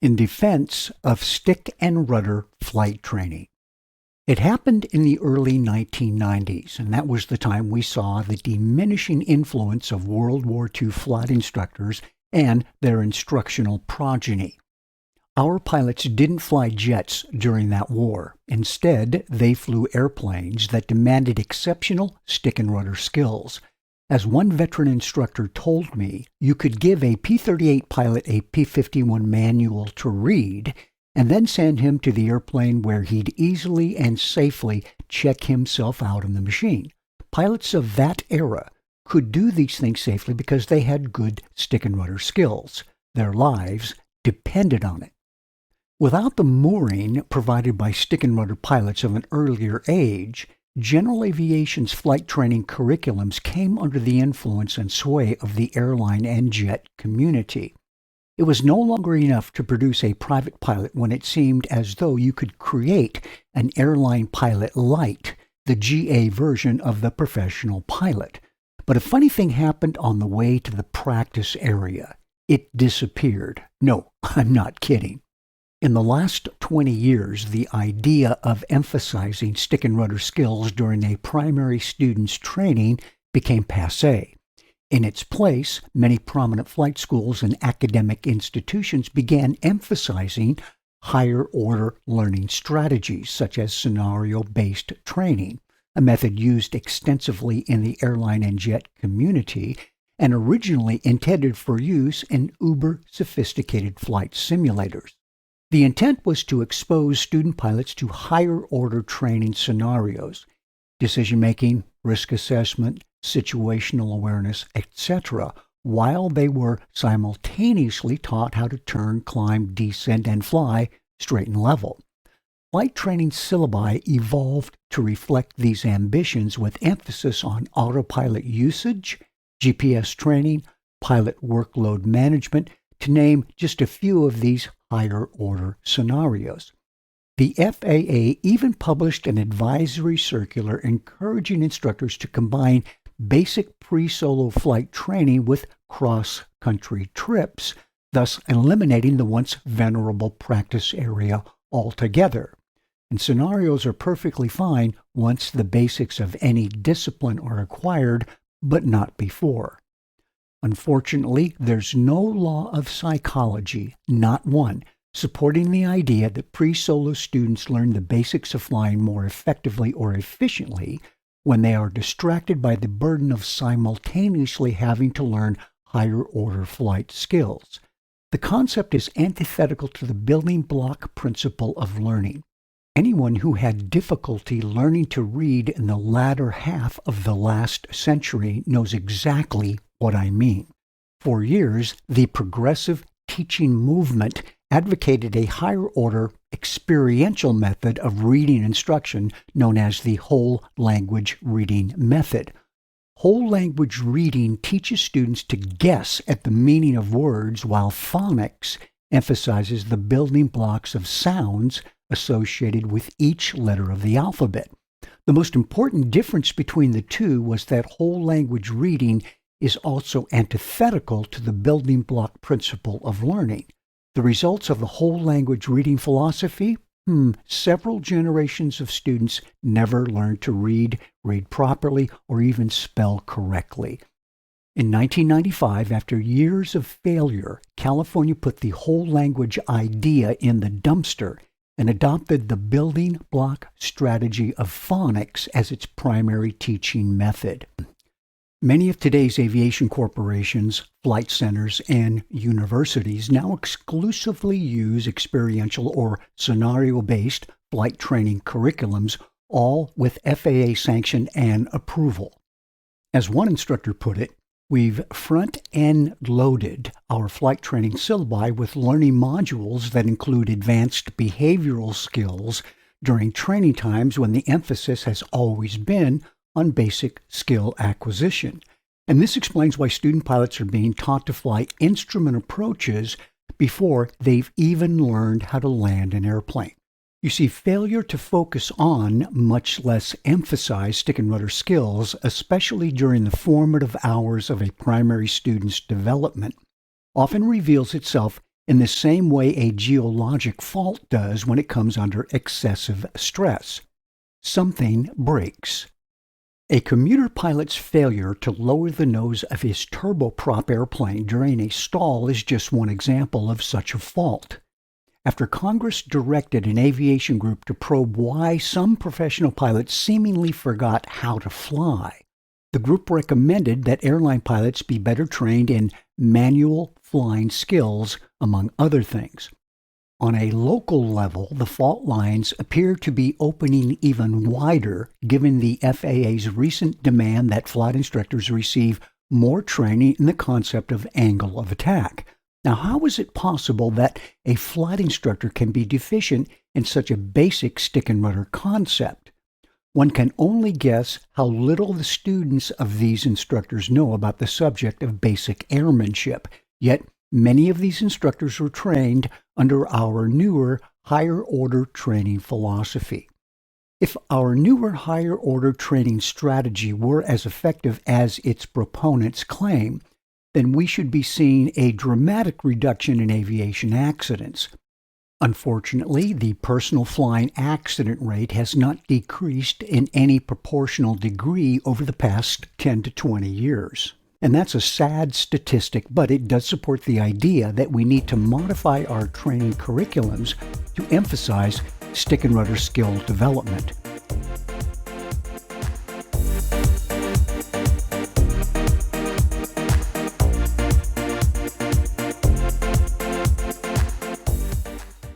in defense of stick and rudder flight training. It happened in the early 1990s, and that was the time we saw the diminishing influence of World War II flight instructors and their instructional progeny. Our pilots didn't fly jets during that war. Instead, they flew airplanes that demanded exceptional stick and rudder skills. As one veteran instructor told me, you could give a P-38 pilot a P-51 manual to read and then send him to the airplane where he'd easily and safely check himself out in the machine. Pilots of that era could do these things safely because they had good stick and rudder skills. Their lives depended on it. Without the mooring provided by stick and rudder pilots of an earlier age, general aviation's flight training curriculums came under the influence and sway of the airline and jet community. It was no longer enough to produce a private pilot when it seemed as though you could create an airline pilot light, the GA version of the professional pilot. But a funny thing happened on the way to the practice area. It disappeared. No, I'm not kidding. In the last 20 years, the idea of emphasizing stick and rudder skills during a primary student's training became passé. In its place, many prominent flight schools and academic institutions began emphasizing higher-order learning strategies, such as scenario-based training, a method used extensively in the airline and jet community and originally intended for use in uber-sophisticated flight simulators. The intent was to expose student pilots to higher-order training scenarios, decision-making, risk assessment, situational awareness, etc., while they were simultaneously taught how to turn, climb, descend, and fly straight and level. Flight training syllabi evolved to reflect these ambitions with emphasis on autopilot usage, GPS training, pilot workload management, to name just a few of these higher-order scenarios. The FAA even published an advisory circular encouraging instructors to combine basic pre-solo flight training with cross-country trips, thus eliminating the once venerable practice area altogether. And scenarios are perfectly fine once the basics of any discipline are acquired, but not before. Unfortunately, there's no law of psychology, not one, supporting the idea that pre-solo students learn the basics of flying more effectively or efficiently when they are distracted by the burden of simultaneously having to learn higher-order flight skills. The concept is antithetical to the building block principle of learning. Anyone who had difficulty learning to read in the latter half of the last century knows exactly what I mean. For years, the progressive teaching movement advocated a higher-order experiential method of reading instruction known as the whole language reading method. Whole language reading teaches students to guess at the meaning of words, while phonics emphasizes the building blocks of sounds associated with each letter of the alphabet. The most important difference between the two was that whole language reading is also antithetical to the building block principle of learning. The results of the whole language reading philosophy? Several generations of students never learned to read properly, or even spell correctly. In 1995, after years of failure, California put the whole language idea in the dumpster and adopted the building block strategy of phonics as its primary teaching method. Many of today's aviation corporations, flight centers, and universities now exclusively use experiential or scenario-based flight training curriculums, all with FAA sanction and approval. As one instructor put it, we've front-end loaded our flight training syllabi with learning modules that include advanced behavioral skills during training times when the emphasis has always been on basic skill acquisition. And this explains why student pilots are being taught to fly instrument approaches before they've even learned how to land an airplane. You see, failure to focus on, much less emphasize, stick and rudder skills, especially during the formative hours of a primary student's development, often reveals itself in the same way a geologic fault does when it comes under excessive stress. Something breaks. A commuter pilot's failure to lower the nose of his turboprop airplane during a stall is just one example of such a fault. After Congress directed an aviation group to probe why some professional pilots seemingly forgot how to fly, the group recommended that airline pilots be better trained in manual flying skills, among other things. On a local level, the fault lines appear to be opening even wider given the FAA's recent demand that flight instructors receive more training in the concept of angle of attack. Now, how is it possible that a flight instructor can be deficient in such a basic stick and rudder concept? One can only guess how little the students of these instructors know about the subject of basic airmanship, yet many of these instructors were trained under our newer, higher-order training philosophy. If our newer, higher-order training strategy were as effective as its proponents claim, then we should be seeing a dramatic reduction in aviation accidents. Unfortunately, the personal flying accident rate has not decreased in any proportional degree over the past 10 to 20 years. And that's a sad statistic, but it does support the idea that we need to modify our training curriculums to emphasize stick and rudder skill development.